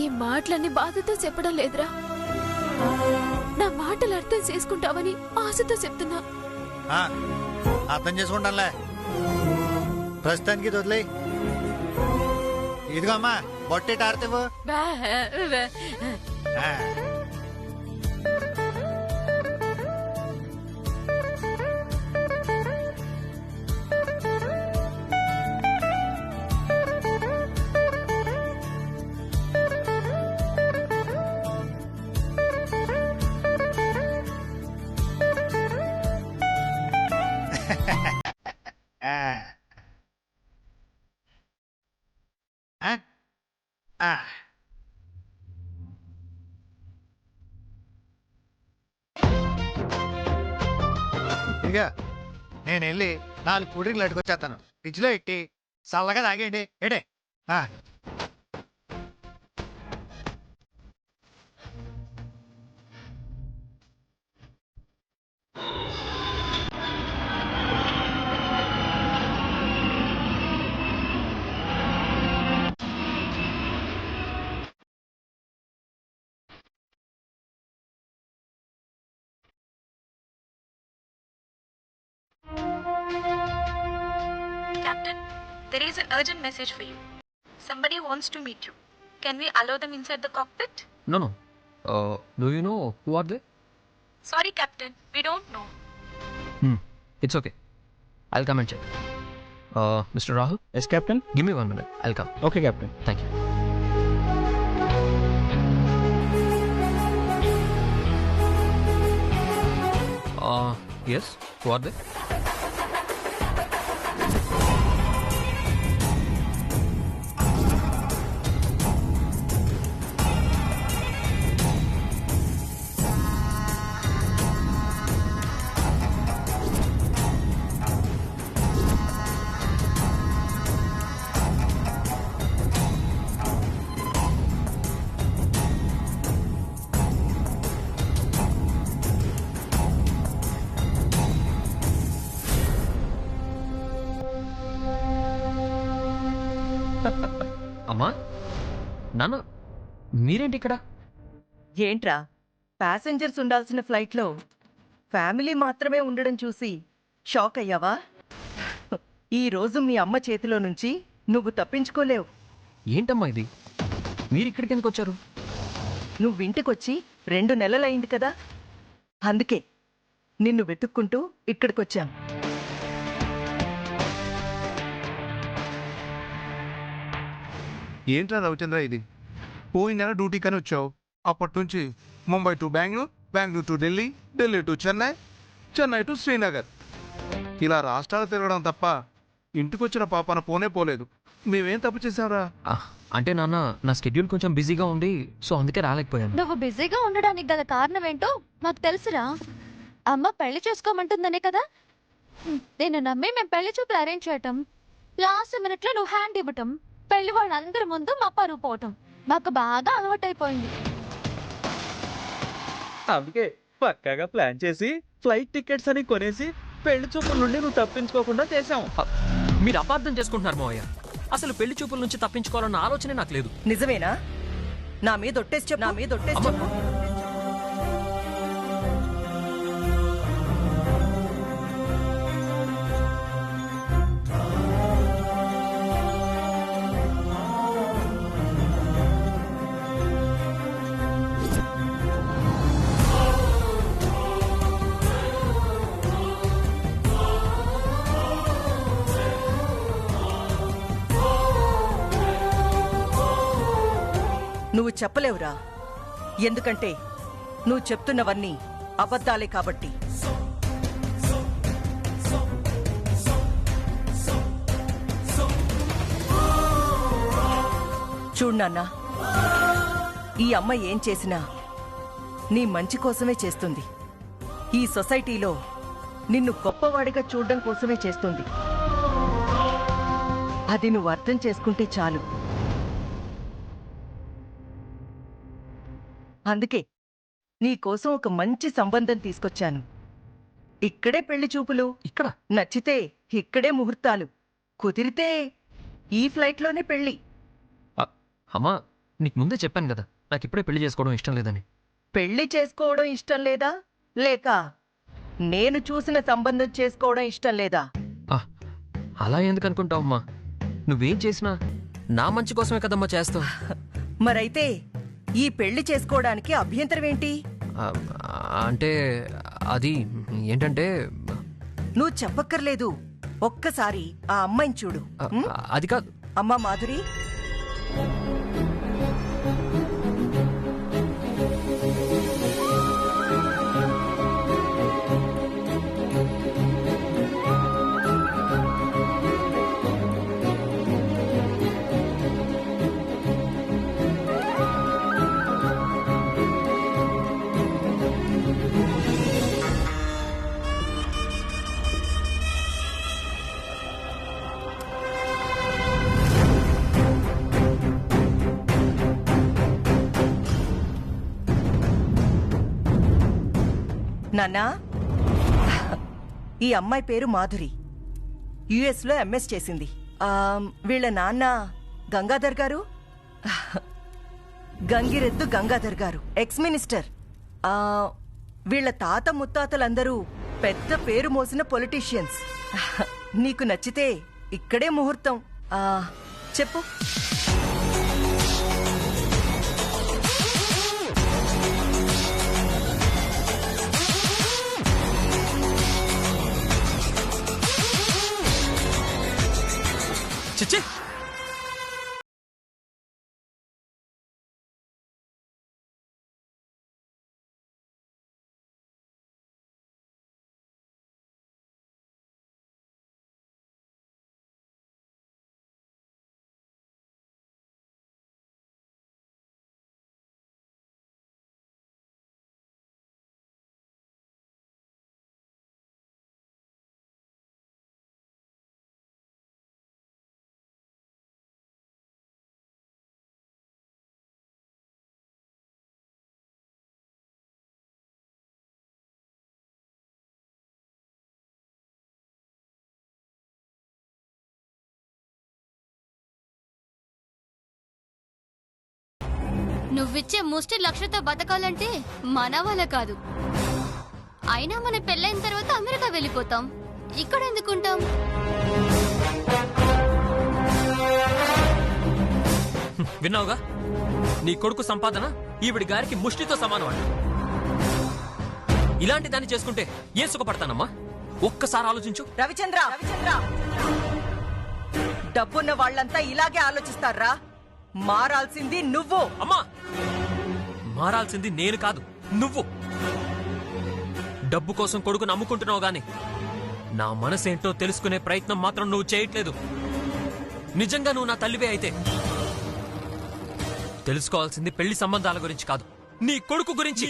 ఈ మాటలన్నీ బాధతో చెప్పడం లేదురా, నా మాటలు అర్థం చేసుకుంటావని ఆశతో చెప్తున్నా. అర్థం చేసుకుంటానులే, ప్రస్తుతానికి వదిలే. ఇదిగో అమ్మా బొట్టేటి ఆడతావు. ఇక నేను వెళ్ళి 4 కూల్ డ్రింక్లు అట్టుకొచ్చేస్తాను. ఫ్రిడ్జ్లో ఎట్టి చల్లగా తాగేయండి. ఏడే Captain, there is an urgent message for you. Somebody wants to meet you. Can we allow them inside the cockpit? No. Do you know who are they? Sorry, Captain, we don't know. It's okay. I'll come and check. Mr. Rahul? Yes, Captain? Give me 1 minute. I'll come. Okay, Captain. Thank you. Yes, who are they? అమ్మా, నాన్న, మీరేంటి ఇక్కడ? ఏంట్రా, passengers ఉండాల్సిన ఫ్లైట్లో family మాత్రమే ఉండడం చూసి షాక్ అయ్యావా? ఈ రోజు మీ అమ్మ చేతిలో నుంచి నువ్వు తప్పించుకోలేవు. ఏంటమ్మా ఇది? మీరు ఇక్కడికి ఎందుకు వచ్చారు? నువ్వు ఇంటికొచ్చి 2 నెలలైంది కదా, అందుకే నిన్ను వెతుక్కుంటూ ఇక్కడికొచ్చాం. ఏంట్రా రవిచంద్ర ఇది? పోయిన నెల డ్యూటీకని వచ్చావు. అప్పటి నుంచి Mumbai to Bengaluru, Bengaluru to Delhi, Delhi to Chennai, Chennai to Srinagar, ఇలా రాష్ట్రాలు తిరగడం తప్ప ఇంటికొచ్చిన పాపన పోలేదు. మేమేం తప్పు చేసాంరా? అంటే నాన్న, నా షెడ్యూల్ కొంచెం బిజీగా ఉంది, సో అందుకే రాలేకపోయాను. నువ్వు బిజీగా ఉండడానికి గల కారణం ఏంటో మాకు తెలుసురా. అమ్మ పెళ్లి చేసుకోమంటుందనే కదా నేను నమ్మి మేము పెళ్లి చూపులు అరేంజ్ చేయటం, లాస్ట్ మినిట్లో నువ్వు హ్యాండ్ ఇవ్వటం, పెళ్లి వాళ్ళందరి ముందు మా పరువు పోవటం మాకు బాగా అలవాటైపోయింది. అందుకే పక్కాగా ప్లాన్ చేసి ఫ్లైట్ టికెట్స్ అని కొనేసి పెళ్లి చూపుల నుండి నువ్వు తప్పించుకోకుండా చేసాం. మీరు అపార్థం చేసుకుంటున్నారు మావయ్య. అసలు పెళ్లి చూపుల నుంచి తప్పించుకోవాలన్న ఆలోచనే నాకు లేదు. నిజమేనా? నా మీద ఒట్టేసి చెప్పు. నువ్వు చెప్పలేవురా, ఎందుకంటే నువ్వు చెప్తున్నవన్నీ అబద్ధాలే కాబట్టి. చూడు నాన్నా, ఈ అమ్మ ఏం చేసినా నీ మంచి కోసమే చేస్తుంది. ఈ సొసైటీలో నిన్ను గొప్పవాడిగా చూడడం కోసమే చేస్తుంది. అది నువ్వు అర్థం చేసుకుంటే చాలు. అందుకే నీ కోసం ఒక మంచి సంబంధం తీసుకొచ్చాను. ఇక్కడే పెళ్లి చూపులు, ఇక్కడ నచ్చితే ఇక్కడే ముహూర్తాలు, కుదిరితే ఈ ఫ్లైట్లోనే పెళ్లి. అమ్మా, నీకు ముందే చెప్పాను కదా నాకు ఇప్పుడే పెళ్లి చేసుకోవడం ఇష్టం లేదని. పెళ్లి చేసుకోవడం ఇష్టం లేదా, లేక నేను చూసిన సంబంధం చేసుకోవడం ఇష్టం లేదా? అలా ఎందుకు అనుకుంటావమ్మా? నువ్వేం చేసినా నా మంచి కోసమే కదమ్మా చేస్తావు. మరైతే ఈ పెళ్లి చేసుకోవడానికి అభ్యంతరం ఏంటి? అంటే అది ఏంటంటే నువ్వు చెప్పక్కర్లేదు. ఒక్కసారి ఆ అమ్మాయిని చూడు. అది కాదు. అమ్మా మాధురి, నాన్నా, ఈ అమ్మాయి పేరు మాధురి. యుఎస్ లో ఎంఎస్ చేసింది. వీళ్ళ నాన్న గంగాధర్ గారు, గంగిరెద్దు గంగాధర్ గారు, ఎక్స్ మినిస్టర్. వీళ్ళ తాత ముత్తాతలందరూ పెద్ద పేరు మోసిన పొలిటీషియన్స్. నీకు నచ్చితే ఇక్కడే ముహూర్తం. చెప్పు. చిచ్చి, నువ్విచ్చే ముష్టి లక్షతో బతకాలంటే మన వల్ల కాదు. అయినా మన పెళ్ళైన తర్వాత అమెరికా వెళ్ళిపోతాం. ఇక్కడ ఎందుకుంటాం? విన్నావుగా? నీ కొడుకు సంపాదన ఈవిడి గారికి ముష్టితో సమానం అంట. ఇలాంటి దాన్ని చేసుకుంటే ఏ సుఖపడతానమ్మా? ఒక్కసారి ఆలోచించు. రవిచంద్ర, డబ్బున్న వాళ్ళంతా ఇలాగే ఆలోచిస్తారా? మారాల్సింది నువ్వు. అమ్మా, మారాల్సింది నేను కాదు, నువ్వు. డబ్బు కోసం కొడుకును అమ్ముకుంటున్నావు గాని నా మనసేంటో తెలుసుకునే ప్రయత్నం మాత్రం నువ్వు చేయట్లేదు. నిజంగా నువ్వు నా తల్లివే అయితే తెలుసుకోవాల్సింది పెళ్లి సంబంధాల గురించి కాదు, నీ కొడుకు గురించి.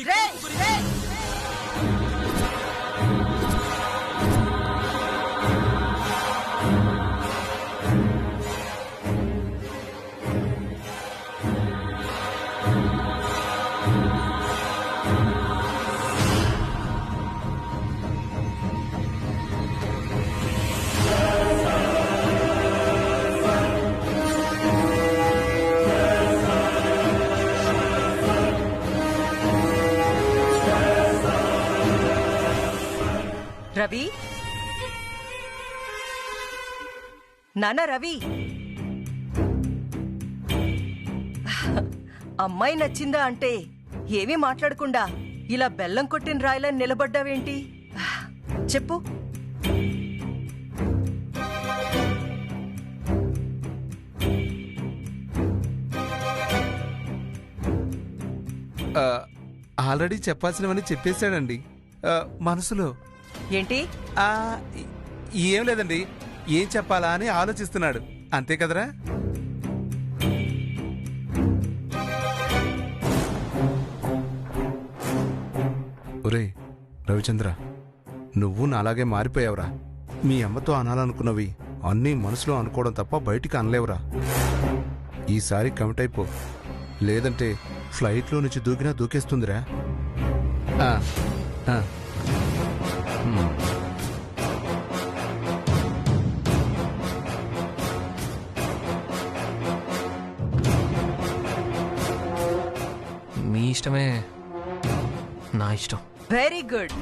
రవి, నాన్న రవి, అమ్మాయి నచ్చిందా అంటే ఏమీ మాట్లాడకుండా ఇలా బెల్లం కొట్టిన రాయిలా నిలబడ్డావేంటి? చెప్పు. ఆల్రెడీ చెప్పాల్సినవన్నీ చెప్పేశాడండి. మనసులో ఏంటి? ఏం లేదండి, ఏం చెప్పాలా అని ఆలోచిస్తున్నాడు, అంతే కదరా? ఒరే రవిచంద్ర, నువ్వు నాలాగే మారిపోయావురా. మీ అమ్మతో అనాలనుకున్నవి అన్నీ మనసులో అనుకోవడం తప్ప బయటికి అనలేవురా. ఈసారి కమిట్ అయిపో, లేదంటే ఫ్లైట్లో నుంచి దూకినా దూకేస్తుందిరా. మీ ఇష్టమే నా ఇష్టం. Very good.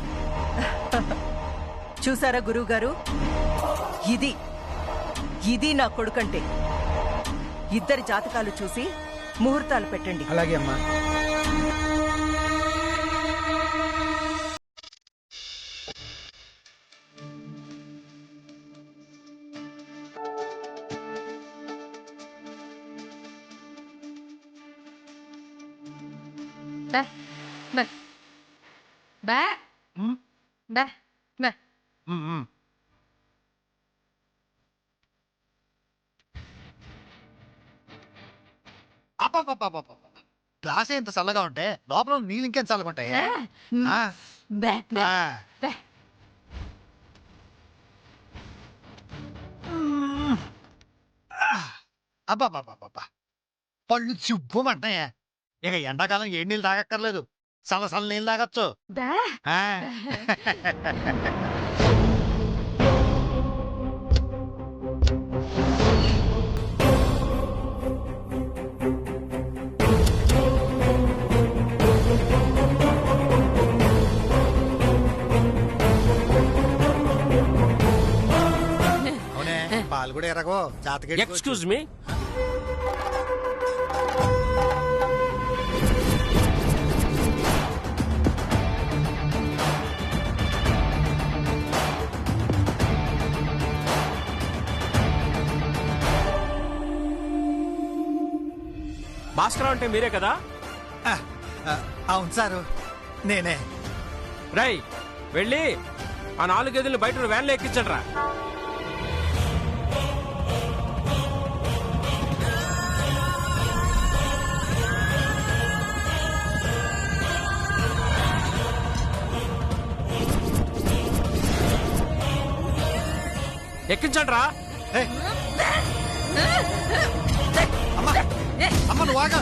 చూసారా గురువు గారు, ఇది ఇది నా కొడుకంటే. ఇద్దరి జాతకాలు చూసి ముహూర్తాలు పెట్టండి. అలాగే అమ్మా. Bye. Bye. Bye. Bye. Bye. Glass ఎంత చల్లగా ఉంటే లోపల నీళ్ళు ఇంకేం చల్లగా ఉంటాయి. Bye. Bye. Bye. అబ్బాబ్బాబ్బా, పళ్ళు చుబ్బమంటాయా. ఇక ఎండాకాలం ఏ నీళ్ళు తాగక్కర్లేదు, చల్ల చల్ల నీళ్ళు తాగొచ్చు. Bye. ఆ. అవునే, పాలు కూడా ఎరగో జాతక. ఎక్స్క్యూజ్ మీ, భాస్కర్ అంటే మీరే కదా? అవును సారు, నేనే. రై వెళ్ళి ఆ 4 గదులు బయట వ్యాన్లో ఎక్కించండి రా. ఎక్కించండి రా. అమ్మ నువ్వు ఆగా.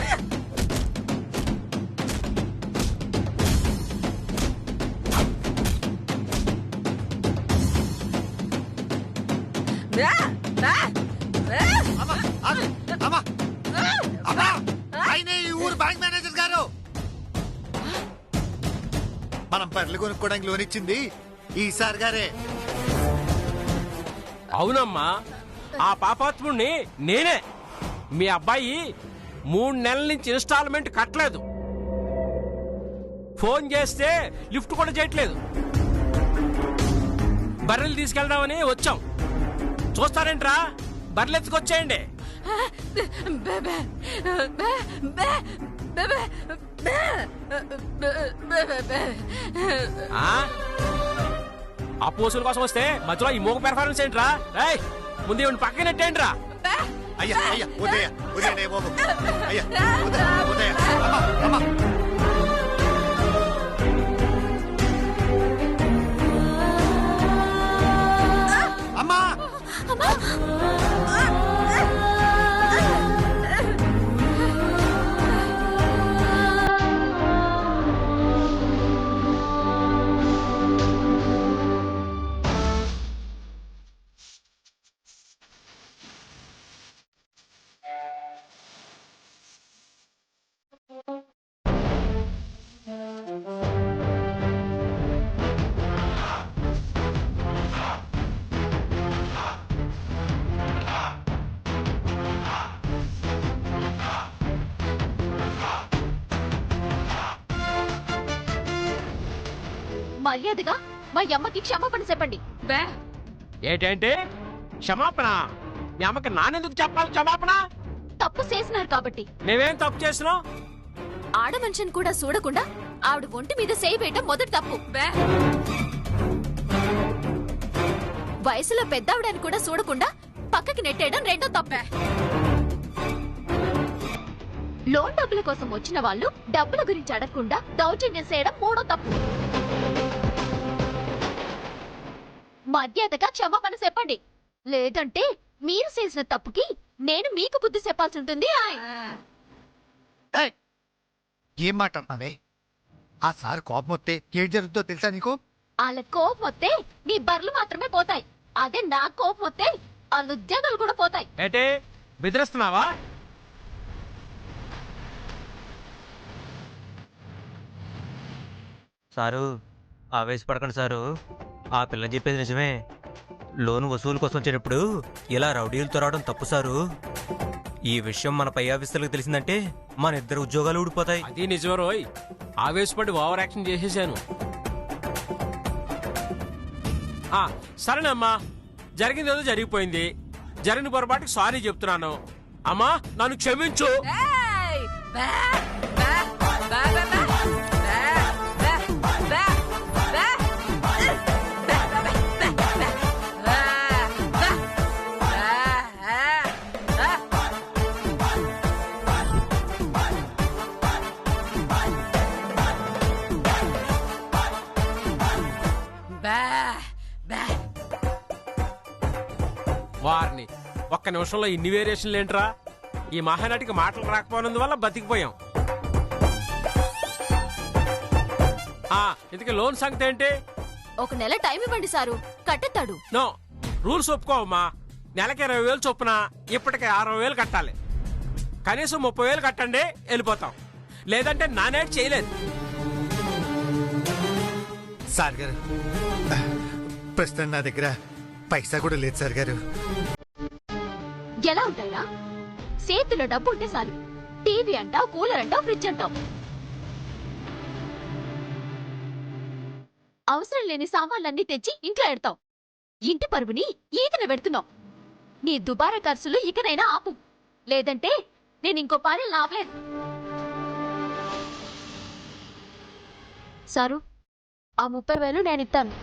ఆయనే ఈ ఊరు బ్యాంక్ మేనేజర్ గారు. మనం పర్లు కొనుక్కోవడానికి లోన్ ఇచ్చింది ఈసారి గారే. అవునమ్మా, ఆ పాపాత్ముడిని నేనే. మీ అబ్బాయి 3 నెలల నుంచి ఇన్స్టాల్మెంట్ కట్టలేదు. ఫోన్ చేస్తే లిఫ్ట్ కూడా చేయట్లేదు. బర్రెలు తీసుకెళ్దామని వచ్చాం. చూస్తారేంట్రా, బర్రెలు ఎత్తుకొచ్చేయండి. ఆ పోసుల కోసం వస్తే మధ్యలో ఈ మోగ పెర్ఫార్మెన్స్ ఏంట్రా? రేయ్ ముందు ఇవన్నీ పక్కన నెట్టేయండి రా. అయ్యా అయ్యా ఉదయ ఉదయ బాబు అయ్యా ఉదయ అమ్మా అమ్మా అమ్మా మర్యాదగా మా అమ్మకి క్షమాపణ చెప్పండి. ఏంటంటే క్షమాపణ? మీ అమ్మకి నానెందుకు చెప్పాలి క్షమాపణ? తప్పు చేసినారు కాబట్టి. మేమేం తప్పు చేసినాం? ఆడ మనిషిని కూడా చూడకుండా ఆవిడ ఒంటి మీద చేయి వేయటం మొదటి తప్పు. వయసులో పెద్దావిడని కూడా చూడకుండా పక్కకి నెట్టేయడం రెండో తప్పే. లోన్ డబ్బుల కోసం వచ్చిన వాళ్ళు డబ్బుల గురించి అడగకుండా దౌర్జన్యం చేయడం మూడో తప్పు. మర్యాదగా క్షమాపణ చెప్పండి, లేదంటే మీరు చేసిన తప్పుకి నేను మీకు బుద్ధి చెప్పాల్సి ఉంటుంది. ఏం మాట్లాడుతున్నావే? ఆ సార్ కోపం వస్తే ఏం జరుగుతుందో తెలుసా నీకు? వాళ్ళ కోపం వస్తే నీ బర్రెలు మాత్రమే పోతాయి. అదే నా కోపం వస్తే వాళ్ళ ఉద్యోగాలు కూడా పోతాయి. ఏంటే బెదిరిస్తున్నావా? సారు ఆవేశపడకండి సారు, ఆ పిల్లని చెప్పేది నిజమే. లోన్ వసూలు కోసం వచ్చేటప్పుడు ఇలా రౌడీలతో రావడం తప్పు సారు. ఈ విషయం మన పై ఆఫీసర్లకు తెలిసిందంటే మన ఇద్దరు ఉద్యోగాలు ఊడిపోతాయి. అది నిజమే రోయ్, ఆవేశపడి ఓవర్ యాక్షన్ చేసేసాను. సరేనమ్మా, జరిగిందేదో జరిగిపోయింది. జరిగిన పొరపాటుకి సారీ చెప్తున్నాను. అమ్మా నన్ను క్షమించు. వారిని ఒక్క నిమిషంలో ఇన్ని వేరియేషన్లు ఏంట్రా? ఈ మహానటికి మాటలు రాకపోయినందువల్ల బతికిపోయాం. ఇంతకీ లోన్ సంగతి ఏంటి? ఒక నెల టైం ఇవ్వండి సారు, కట్టెత్తాడు. నో, రూల్స్ ఒప్పుకోవమ్మా. నెలకి 20,000 చొప్పున ఇప్పటికే 60,000 కట్టాలి. కనీసం 30,000 కట్టండి, వెళ్ళిపోతాం. లేదంటే నానేట్ చేయలేదు. సార్ గారు, ప్రస్తుతం నా దగ్గర పైసా కూడా లేదు సార్ గారు. ఎలా ఉంటాయిరా? చేతిలో డబ్బు ఉంటే చాలు. టీవీ అంటావు, కూలర్ అంటావు, ఫ్రిడ్జ్ అంటావు. అవసరం లేని సామాన్లన్నీ తెచ్చి ఇంట్లో ఎడతావు. ఇంటి పరువుని ఈతన పెడుతున్నావు. నీ దుబారా ఖర్చులు ఇకనైనా ఆపు, లేదంటే నేను ఇంకో పని లాభలేదు. సారు, ఆ 30,000 నేను ఇస్తాను.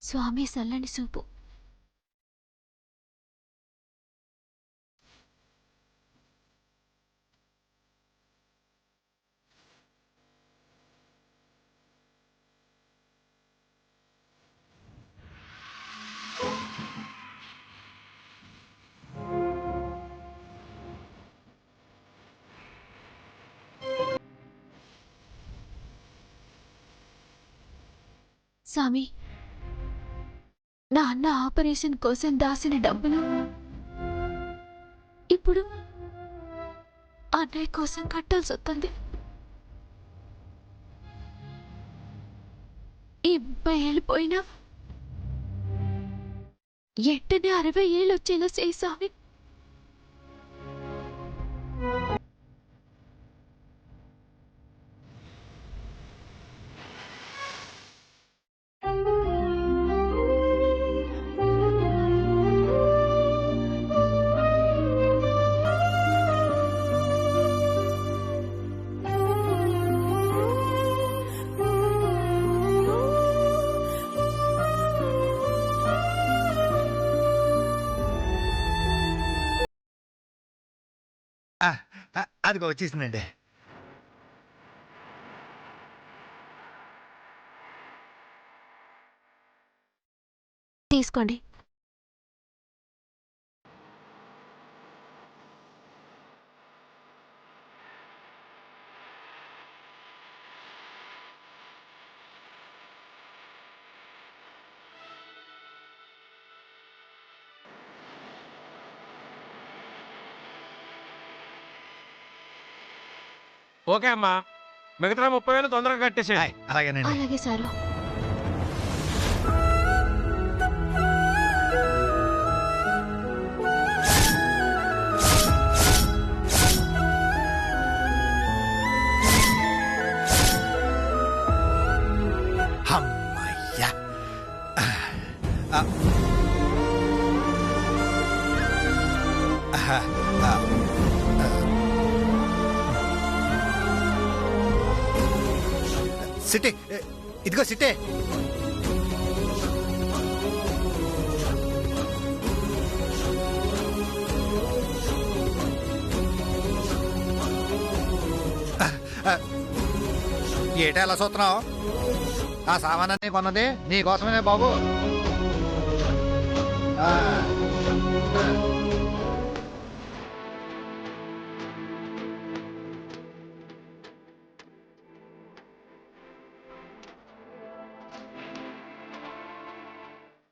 స్వామి సల్లని చూపు. స్వామి, నా అన్న ఆపరేషన్ కోసం దాసిన డబ్బులు ఇప్పుడు అన్నయ్య కోసం కట్టాల్సి వస్తుంది. ఈ 30 ఏళ్ళు పోయినా ఎట్టనే 60 ఏళ్ళు వచ్చేలా చేయి స్వామి. అదిగో వచ్చేసిందండి. తీసుకోండి. ఓకే అమ్మా, మిగతా 30,000 తొందరగా కట్టేసేయండి. అలాగేనండి. అలాగే సారు. అమ్మయ్యా. సిట్టి ఇదిగో సిట్టే. ఏటా ఎలా చూస్తున్నావు? ఆ సామానాన్ని కొన్నది నీకోసమే బాబు.